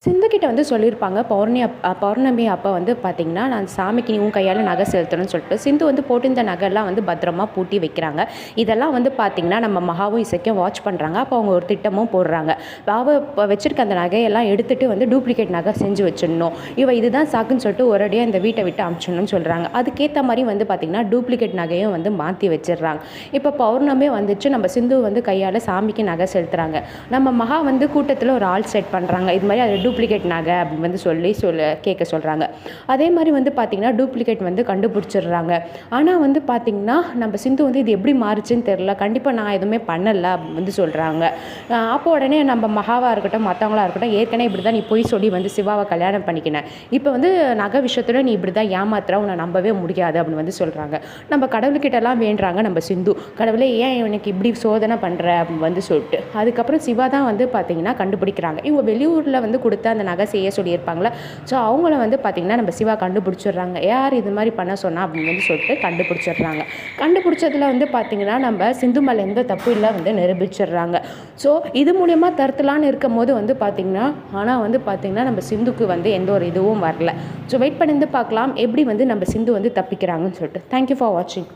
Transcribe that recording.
சிந்துக்கிட்ட வந்து சொல்லியிருப்பாங்க பௌர்ணமி அப்போ வந்து பார்த்திங்கன்னா, நான் சாமிக்கு நீ உன் கையால் நகை செலுத்தணும்னு சொல்லிட்டு, சிந்து வந்து போட்டிருந்த நகைலாம் வந்து பத்திரமா பூட்டி வைக்கிறாங்க. இதெல்லாம் வந்து பார்த்திங்கன்னா, நம்ம மகாவும் இசைக்கும் வாட்ச் பண்ணுறாங்க. அப்போ அவங்க ஒரு திட்டமும் போடுறாங்க. அவ இப்போ வச்சிருக்க அந்த நகையெல்லாம் எடுத்துட்டு வந்து டூப்ளிகேட் நகை செஞ்சு வச்சிடணும். இதுதான் சாக்குன்னு சொல்லிட்டு ஒரேடியாக இந்த வீட்டை விட்டு அனுப்பிச்சிடணும்னு சொல்கிறாங்க. அதுக்கேற்ற மாதிரி வந்து பார்த்திங்கன்னா, டூப்ளிகேட் நகையும் வந்து மாற்றி வச்சிடுறாங்க. இப்போ பௌர்ணமி வந்துச்சு, நம்ம சிந்து வந்து கையால் சாமிக்கு நகை செலுத்துகிறாங்க. நம்ம மகா வந்து கூட்டத்தில் ஒரு ஆள் செட் பண்ணுறாங்க. இது மாதிரி அது டூப்ளிகேட் நகை அப்படின்னு வந்து கேட்க சொல்கிறாங்க. அதே மாதிரி வந்து பார்த்திங்கன்னா டூப்ளிகேட் வந்து கண்டுபிடிச்சிடுறாங்க. ஆனால் வந்து பார்த்திங்கன்னா நம்ம சிந்து வந்து இது எப்படி மாறுச்சுன்னு தெரில, கண்டிப்பாக நான் எதுவுமே பண்ணலை அப்படின்னு வந்து சொல்கிறாங்க. அப்போ உடனே நம்ம மகாவாக இருக்கட்டும் மற்றவங்களா இருக்கட்டும், ஏற்கனவே இப்படி தான் நீ போய் சொல்லி வந்து சிவாவை கல்யாணம் பண்ணிக்கினேன், இப்போ வந்து நகை விஷயத்தில் நீ இப்படி தான் ஏமாத்துற, உன்னை நம்பவே முடியாது அப்படின்னு வந்து சொல்கிறாங்க. நம்ம கடவுள்கிட்டலாம் வேண்டுறாங்க நம்ம சிந்து, கடவுளே ஏன் எனக்கு இப்படி சோதனை பண்ணுற அப்படின்னு வந்து சொல்லிட்டு. அதுக்கப்புறம் சிவா தான் வந்து பார்த்திங்கன்னா கண்டுபிடிக்கிறாங்க. இவங்க வெளியூரில் வந்து கொடுத்த அந்த நகை செய்ய சொல்லியிருப்பாங்களே, ஸோ அவங்கள வந்து பார்த்திங்கன்னா நம்ம சிவா கண்டுபிடிச்சிடுறாங்க. யார் இது மாதிரி பண்ண சொன்னா அப்படின்னு வந்து சொல்லிட்டு கண்டுபிடிச்சிடுறாங்க. கண்டுபிடிச்சதில் வந்து பார்த்திங்கன்னா நம்ம சிந்து மேலே எந்த தப்பு இல்லை வந்து நிரூபிச்சிடுறாங்க. ஸோ இது மூலயமா தருத்தலான்னு இருக்கும் போது வந்து பார்த்திங்கன்னா, ஆனால் வந்து பார்த்திங்கன்னா நம்ம சிந்துக்கு வந்து எந்த ஒரு இதுவும் வரல. ஸோ வெயிட் பண்ணி பார்க்கலாம் எப்படி வந்து நம்ம சிந்து வந்து தப்பிக்கிறாங்கன்னு சொல்லிட்டு. தேங்க்யூ ஃபார் வாட்சிங்.